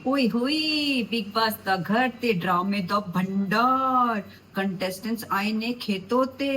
ओए होए big boss दा घर ते ड्रामे दा भंडार। कंटेस्टेंट्स आए ने खेतों ते,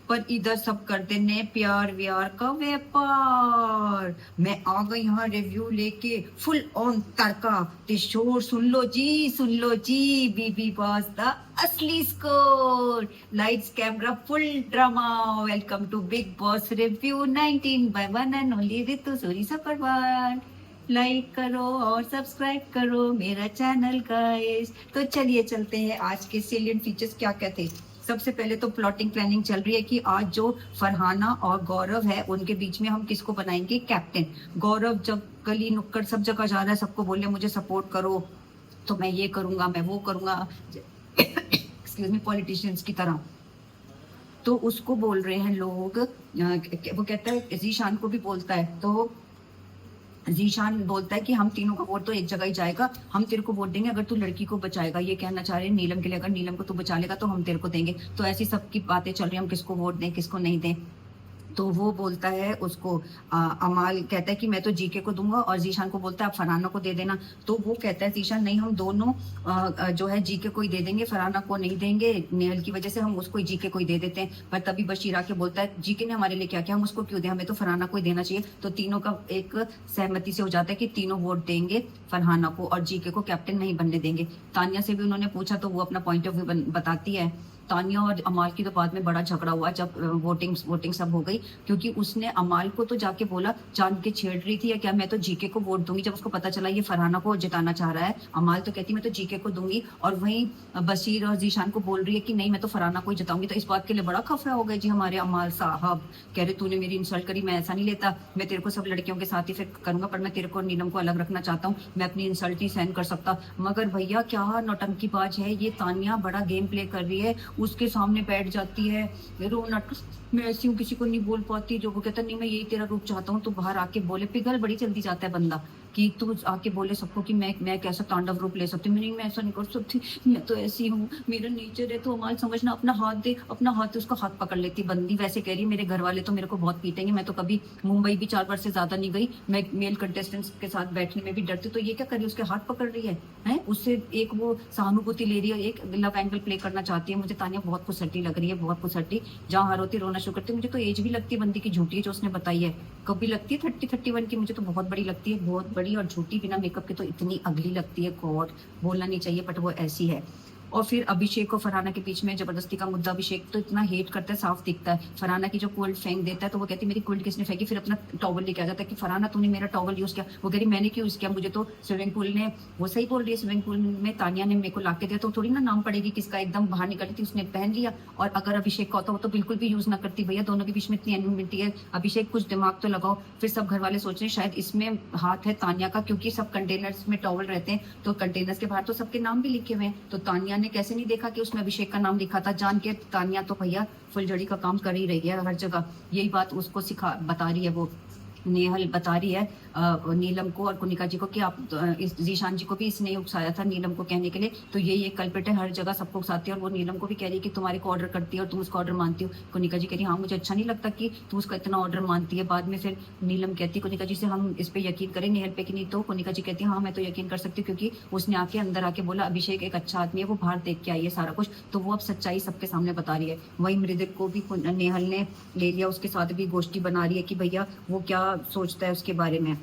पर इधर सब करते ने प्यार व्यार का व्यापार। मैं आ गई यहाँ रिव्यू लेके फुल ऑन तड़का। ते शोर सुन लो जी बीबी बॉस दा असली score. Lights camera full drama. Welcome to Bigg Boss review 19 by one and only Ritu Suri सपरवार। लाइक करो और सब्सक्राइब करो मेरा चैनल गाइस। तो चलिए चलते हैं आज के सेलिएंट फीचर्स क्या क्या थे। सबसे पहले तो प्लॉटिंग प्लानिंग चल रही है कि आज जो फरहाना और गौरव है उनके बीच में हम किसको बनाएंगे कैप्टन। गौरव जब गली नुक्कड़ सब जगह जा रहा है, सबको बोले मुझे सपोर्ट करो, तो मैं ये करूंगा मैं वो करूंगा एक्सक्यूज मी, पॉलिटिशियंस की तरह। तो उसको बोल रहे हैं लोग, वो कहता है जीशान को भी बोलता है, तो जीशान बोलता है कि हम तीनों का वोट तो एक जगह ही जाएगा, हम तेरे को वोट देंगे अगर तू लड़की को बचाएगा। ये कहना चाह रहे हैं नीलम के लिए, अगर नीलम को तू बचा लेगा तो हम तेरे को देंगे। तो ऐसी सबकी बातें चल रही है हम किसको वोट दें किसको नहीं दें। तो वो बोलता है उसको, अमाल कहता है कि मैं तो जीके को दूंगा, और जीशान को बोलता है आप फरहाना को दे देना। तो वो कहता है जीशान नहीं, हम दोनों जो है जीके को ही दे देंगे, फरहाना को नहीं देंगे, नेहल की वजह से हम उसको ही जीके को ही दे देते हैं। पर तभी बशीर आके बोलता है जीके ने हमारे लिए क्या किया, हम उसको क्यों दें, हमें तो फरहाना को ही देना चाहिए। तो तीनों का एक सहमति से हो जाता है कि तीनों वोट देंगे फरहाना को और जीके को कैप्टन नहीं बनने देंगे। तानिया से भी उन्होंने पूछा तो वो अपना पॉइंट ऑफ व्यू बताती है। तानिया और अमाल की तो बाद में बड़ा झगड़ा हुआ जब वोटिंग सब हो गई, क्योंकि उसने अमाल को तो जाके बोला, जान के छेड़ रही थी या क्या, मैं तो जीके को वोट दूंगी। जब उसको पता चला ये फरहाना को जिताना चाह रहा है, अमाल तो कहती मैं तो जीके को दूंगी, और वहीं बशीर और जीशान को बोल रही है कि नहीं मैं तो फरहाना को ही जिताऊंगी। तो इस बात के लिए बड़ा खफरा हो गया जी हमारे अमाल साहब। कह रहे तूने मेरी इंसल्ट करी, मैं ऐसा नहीं लेता, मैं तेरे को सब लड़कियों के साथ ही फिर करूंगा, पर मैं तेरे को नीलम को अलग रखना चाहता हूँ, मैं अपनी इंसल्ट नहीं सहन कर सकता। मगर भैया क्या नौटंकीबाज है ये तानिया, बड़ा गेम प्ले कर रही है, उसके सामने बैठ जाती है रोनट। मैं ऐसी हूँ किसी को नहीं बोल पाती, जो वो कहता नहीं मैं यही तेरा रूप चाहता हूँ, तो बाहर आके बोले। पिघल बड़ी जल्दी जाता है बंदा कि तू आके बोले सबको कि मैं कैसा तांडव रूप ले सकती हूँ, मैं ऐसा नहीं कर सकती, मैं तो ऐसी हूँ, मेरा नेचर है। तो अमाल समझना, अपना हाथ दे, अपना हाथ, उसका हाथ पकड़ लेती बंदी। वैसे कह रही है मेरे घर वाले तो मेरे को बहुत पीटेंगे, मैं तो कभी मुंबई भी 4 बार से ज्यादा नहीं गई, मैं मेल कंटेस्टेंट्स के साथ बैठने में भी डरती। तो ये क्या कर रही है, उसके हाथ पकड़ रही है उससे एक वो सहानुभूति ले रही है, एक लव एंगल प्ले करना चाहती है। मुझे तानिया बहुत कुसटी लग रही है, बहुत कुसटी। जहाँ हर होती रोना शुरू करती है। मुझे तो एज भी लगती है बंदी की झूठी है जो उसने बताई है, कभी लगती है 30-31 की, मुझे तो बहुत बड़ी लगती है, बहुत बड़ी और झूठी, बिना मेकअप के तो इतनी अगली लगती है। गॉड, बोलना नहीं चाहिए बट वो ऐसी है। और फिर अभिषेक और फरहाना के बीच में जबरदस्ती का मुद्दा। अभिषेक तो इतना हेट करता है, साफ दिखता है। फरहाना की जो कोल्ड फेंक देता है तो वो कहती है मेरी कोल्ड किसने फेंकी, फिर अपना टॉवल लेके आ जाता है कि फरहाना तूने मेरा टॉवल यूज किया। वो कह रही मैंने क्यों यूज किया, मुझे तो स्विमिंग पूल ने, वो सही बोल रही है, स्विमिंग पूल में तानिया ने मेरे को ला के दिया, तो थोड़ी ना नाम पड़ेगी किसका, एकदम बाहर निकली थी उसने पहन लिया। और अगर अभिषेक का होता वो तो बिल्कुल भी यूज ना करती। भैया दोनों के बीच में इतनी एनिमिटी है, अभिषेक कुछ दिमाग तो लगाओ। फिर सब घर वाले सोच रहे हैं शायद इसमें हाथ है तानिया का, क्योंकि सब कंटेनर्स में टॉवल रहते हैं, तो कंटेनर्स के बाहर तो सबके नाम भी लिखे हुए हैं। तो तानिया ने कैसे नहीं देखा कि उसमें अभिषेक का नाम लिखा था, जान के। तानिया तो भैया फुलझड़ी का काम कर ही रही है हर जगह, यही बात उसको बता रही है, वो नेहल बता रही है नीलम को और कुनिका जी को कि आप इस जीशान जी को भी इसने उकसाया था नीलम को कहने के लिए। तो ये कल्पिट है, हर जगह सबको उकसाती है। और वो नीलम को भी कह रही है कि तुम्हारे को ऑर्डर करती है और तुम उसका ऑर्डर मानती हो। कुनिका जी कह रही हाँ मुझे अच्छा नहीं लगता कि तू उसका इतना ऑर्डर मानती है। बाद में फिर नीलम कहती है कुनिका जी से हम इस पे यकीन करें नेहल पे कि नहीं, तो कुनिका जी कहती है हाँ मैं तो यकीन कर सकती हूँ, क्योंकि उसने आके अंदर आके बोला अभिषेक एक अच्छा आदमी है, वो बाहर देख के आई है सारा कुछ, तो वो अब सच्चाई सबके सामने बता रही है। वही मृदिक को भी नेहल ने ले लिया, उसके साथ भी गोष्ठी बना रही है कि भैया वो क्या सोचता है उसके बारे में,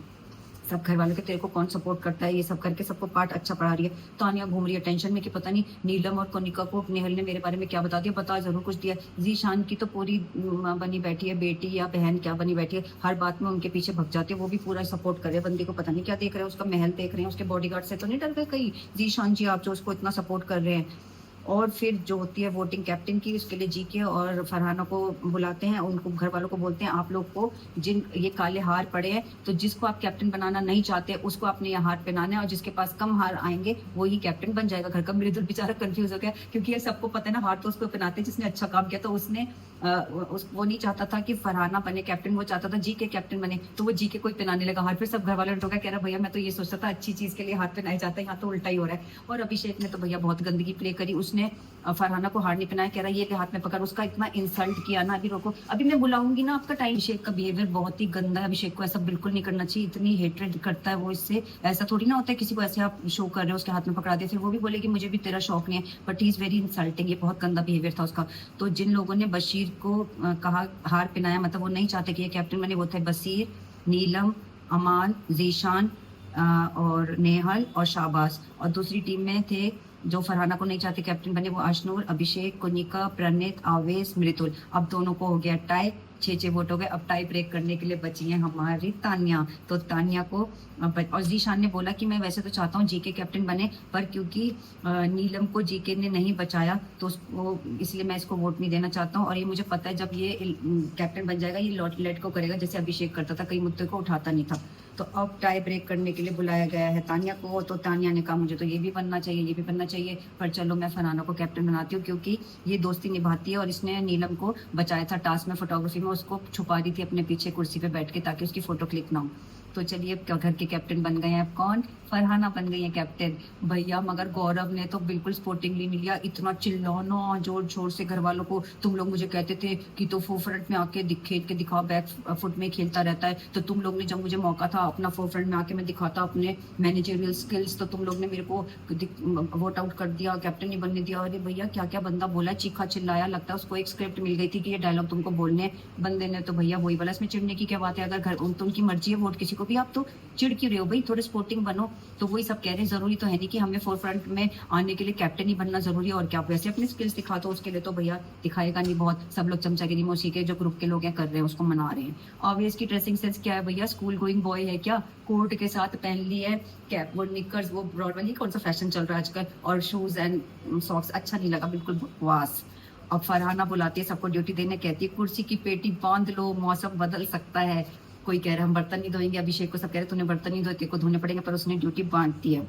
सब घर वालों के तेरे को कौन सपोर्ट करता है, ये सब करके सबको पार्ट अच्छा पढ़ा रही है। तानिया घूम रही है टेंशन में कि पता नहीं नीलम और कोनिका को नेहल ने मेरे बारे में क्या बता दिया। बता जरूर कुछ दिया। जीशान की तो पूरी बनी बैठी है, बेटी या बहन क्या बनी बैठी है, हर बात में उनके पीछे भग जाती है। वो भी पूरा सपोर्ट करे बंदी को, पता नहीं क्या देख रहे हैं, उसका महल देख रहे हैं, उसके बॉडीगार्ड से तो नहीं डर गए कहीं जीशान जी आप, जो उसको इतना सपोर्ट कर रहे हैं। और फिर जो होती है वोटिंग कैप्टन की, उसके लिए जीके और फरहाना को बुलाते हैं, उनको घर वालों को बोलते हैं आप लोग को जिन ये काले हार पड़े हैं, तो जिसको आप कैप्टन बनाना नहीं चाहते उसको आपने ये हार पहनाना है, और जिसके पास कम हार आएंगे वही कैप्टन बन जाएगा घर का। मृदुल बेचारा कंफ्यूज हो गया, क्योंकि ये सबको पता है ना, हार तो उसको पहनाते जिसने अच्छा काम किया। तो उसने वो नहीं चाहता था कि फरहाना बने कैप्टन, वो चाहता था जीके कैप्टन बने, तो वो जीके को ही पहनाने लगा हार। फिर सब घर वाले ने कह रहा भैया मैं तो ये सोचता था अच्छी चीज के लिए हाथ पहनाया जाता है, यहाँ तो उल्टा ही हो रहा है। और अभिषेक ने तो भैया बहुत गंदगी प्ले करी, उसने उसने फरहाना को हार नहीं पहनाया, कह रहा ये ले हाथ में पकड़, उसका इतना इंसल्ट किया ना। अभी रोको, अभी मैं बुलाऊंगी ना आपका टाइम। अभिषेक का बिहेवियर बहुत ही गंदा है, अभिषेक को ऐसा बिल्कुल नहीं करना चाहिए, इतनी हेट्रेड करता है वो इससे। ऐसा थोड़ी ना होता है किसी को ऐसे आप शो कर रहे हो उसके हाथ में पकड़ा दिया, फिर वो भी बोले कि मुझे भी तेरा शौक नहीं है, but he is very insulting. ये बहुत गंदा बिहेवियर था उसका। तो जिन लोगों ने बशीर को कहा हार पहनाया, मतलब वो नहीं चाहते कि ये कैप्टन बने, वो थे बशीर, नीलम, अमान, जीशान और नेहल और शाहबाज। और दूसरी टीम में थे जो फरहाना को नहीं चाहते कैप्टन बने, वो अशनूर, अभिषेक, कुनिका, प्रणीत, आवेश, मृतुल। अब दोनों को हो गया टाई, 6-6 वोट हो गए। अब टाई ब्रेक करने के लिए बची है हमारी तानिया। तो तानिया को और जीशान ने बोला कि मैं वैसे तो चाहता हूँ जीके कैप्टन बने, पर क्योंकि नीलम को जीके ने नहीं बचाया तो उसको, इसलिए मैं इसको वोट नहीं देना चाहता हूँ। और ये मुझे पता है जब ये कैप्टन बन जाएगा ये लेट को करेगा, जैसे अभिषेक करता था, कई मुद्दे को उठाता नहीं था। तो अब टाई ब्रेक करने के लिए बुलाया गया है तानिया को। तो तानिया ने कहा मुझे तो ये भी बनना चाहिए, ये भी बनना चाहिए, पर चलो मैं फरहाना को कैप्टन बनाती हूँ, क्योंकि ये दोस्ती निभाती है और इसने नीलम को बचाया था टास्क में, फोटोग्राफी में उसको छुपा रही थी अपने पीछे कुर्सी पे बैठ के ताकि उसकी फोटो क्लिक ना हो। तो चलिए अब घर के कैप्टन बन गए हैं। अब कौन? फरहाना बन गई है कैप्टन भैया। मगर गौरव ने तो बिल्कुल स्पोर्टिंगली नहीं लिया, इतना चिल्लाना जोर जोर से घर वालों को, तुम लोग मुझे कहते थे कि तो फोरफ्रंट में आके खेल के दिखाओ, बैक फुट में खेलता रहता है, तो तुम लोग ने जब मुझे मौका था अपना फोरफ्रंट में आके मैं दिखाता अपने मैनेजरियल स्किल्स, तो तुम लोग ने मेरे को वोट आउट कर दिया, कैप्टन नहीं बनने दिया। अरे भैया क्या क्या बंदा बोला, चीखा चिल्लाया, लगता है उसको एक स्क्रिप्ट मिल गई थी कि ये डायलॉग तुमको बोलने। बंदे ने तो भैया वही बोला, इसमें चिढ़ने की क्या बात है? अगर घर उनकी मर्जी है वोट किसी को भी, आप तो चिढ़ क्यों रहे हो भाई? थोड़े स्पोर्टिंग बनो। तो वही सब कह रहे हैं, जरूरी तो है नहीं कि हमें फोरफ्रंट में आने के लिए कैप्टन ही बनना जरूरी है, और क्या वैसे अपनी स्किल्स दिखा दो, उसके लिए तो भैया दिखाएगा नहीं। बहुत सब लोग चमचागिरी में उसी के जो ग्रुप के लोग हैं कर रहे हैं, उसको मना रहे हैं। और इसकी ड्रेसिंग सेंस क्या है भैया? स्कूल गोइंग बॉय है क्या? कोट के साथ पहन ली है कैप, वो निकर्स, वो ब्रॉड वाली, कौन सा फैशन चल रहा है आजकल, और शूज एंड सॉक्स, अच्छा नहीं लगा, बिल्कुल बकवास। अब फरहाना बुलाती है सबको ड्यूटी देने, कहती है कुर्सी की पेटी बांध लो, मौसम बदल सकता है। कोई कह रहा है हम बर्तन नहीं धोएंगे, अभिषेक को सब कह रहे तूने बर्तन नहीं धोए, तेरे को धोने पड़ेंगे, पर उसने ड्यूटी बांट दी है।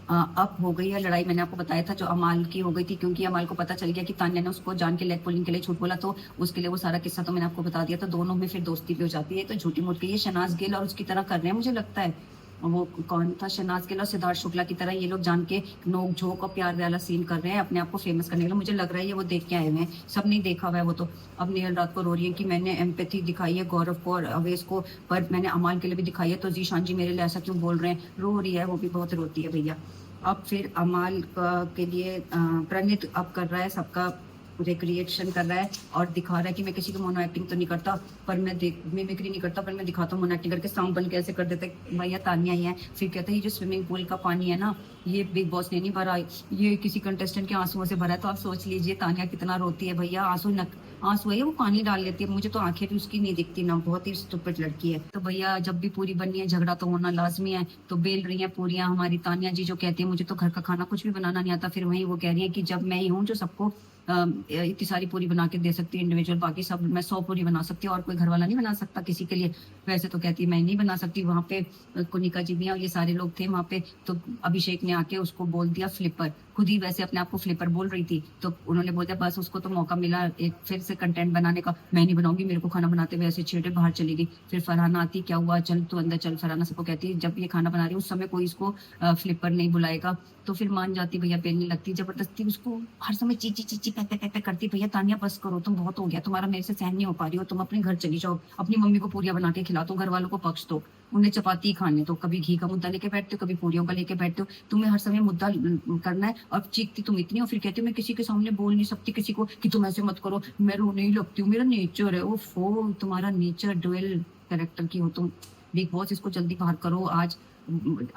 अब हो गई है लड़ाई, मैंने आपको बताया था जो अमाल की हो गई थी, क्योंकि अमाल को पता चल गया कि तान्या ने उसको जान के लेग पुलिंग के लिए झूठ बोला, तो उसके लिए वो सारा किस्सा तो मैंने आपको बता दिया। तो दोनों में फिर दोस्ती भी हो जाती है। तो झूठी मूठ के ये शहनाज गिल और उसकी तरह कर रहे हैं, मुझे लगता है वो कौन था, शहनाज गिल और सिद्धार्थ शुक्ला की तरह ये लोग जान के नोक झोंक और प्यार वाला सीन कर रहे हैं अपने आप को फेमस करने के लिए। मुझे लग रहा है ये वो देख के आए हुए हैं, सब नहीं देखा हुआ है वो तो। अब नेहल रात को रो रही है कि मैंने एम्पैथी दिखाई है गौरव को और अवेश को, पर मैंने अमाल के लिए भी दिखाई है, तो जीशान जी मेरे लिए ऐसा क्यों बोल रहे हैं? रो रही है, वो भी बहुत रोती है भैया। अब फिर अमाल के लिए प्रणीत अब कर रहा है सबका रिक्रिएशन कर रहा है और दिखा रहा है कि मैं किसी को मोनो एक्टिंग तो नहीं करता, पर मैं मिमिक्री नहीं करता, पर मैं दिखाता हूँ मोनो एक्टिंग करके। साउंड बन कैसे कर देते भैया? तानिया ही है। फिर कहता है ये जो स्विमिंग पूल का पानी है ना, ये बिग बॉस ने नहीं भरा, ये किसी कंटेस्टेंट के आंसुओं से भरा है। तो आप सोच लीजिए तानिया कितना रोती है भैया, आंसू है वो पानी डाल लेती है, मुझे तो आंखें भी उसकी नहीं दिखती ना, बहुत ही स्टूपिड लड़की है। तो भैया जब भी पूरी बननी है झगड़ा तो होना लाजमी है। तो बेल रही है पूरियां हमारी तानिया जी, जो कहती है मुझे तो घर का खाना कुछ भी बनाना नहीं आता, फिर वही वो कह रही है कि जब मैं ही हूँ जो सबको इतनी सारी पूरी बना के दे सकती है इंडिविजुअल, बाकी सब मैं 100 पूरी बना सकती हूँ और कोई घर वाला नहीं बना सकता किसी के लिए। वैसे तो कहती है मैं नहीं बना सकती। वहां पे कुनिका जी भी और ये सारे लोग थे वहां पे, तो अभिषेक ने आके उसको बोल दिया फ्लिपर, खुद ही वैसे अपने आप को फ्लिपर बोल रही थी, तो उन्होंने बोला बस उसको तो मौका मिला एक फिर से कंटेंट बनाने का, मैं नहीं बनाऊंगी, मेरे को खाना बनाते हुए ऐसे छेड़े, बाहर चली गई। फिर फरहाना आती, क्या हुआ चल तू अंदर चल, फरहाना सबको कहती है जब ये खाना बना रही है उस समय कोई इसको फ्लिपर नहीं बुलाएगा, तो फिर मान जाती भैया, पेलने लगती, जबरदस्ती उसको हर समय चीची चीची पे करती। भैया तानिया बस करो, तुम बहुत हो गया, तुम्हारा मेरे से सहन नहीं हो पा रही हो, तुम अपने घर चली जाओ, अपनी मम्मी को पूरियां बना के खिला दो, घर वालों को पक्ष दो, उन्हें चपाती खाने तो कभी घी का मुद्दा लेके बैठते हो, कभी पूरियों का लेके बैठते हो, तुम्हें हर समय मुद्दा करना है। और चीखती तुम इतनी हो, फिर कहती हो मैं किसी के सामने बोल नहीं सकती किसी को कि तुम ऐसे मत करो, मैं रोने ही लगती हूँ, मेरा नेचर है। ओफो, तुम्हारा नेचर डुअल कैरेक्टर की हो तुम। बिग बॉस इसको जल्दी बाहर करो। आज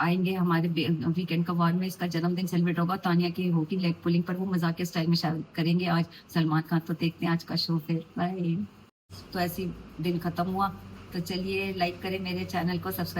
आएंगे हमारे वीकेंड का वार में, इसका जन्मदिन सेलिब्रेट होगा, तानिया की होगी लेग पुलिंग, पर वो मजाक के स्टाइल में शायद करेंगे आज सलमान खान। तो देखते हैं आज का शो फिर, बाय। तो ऐसी दिन खत्म हुआ, तो चलिए लाइक करें मेरे चैनल को, सब्सक्राइब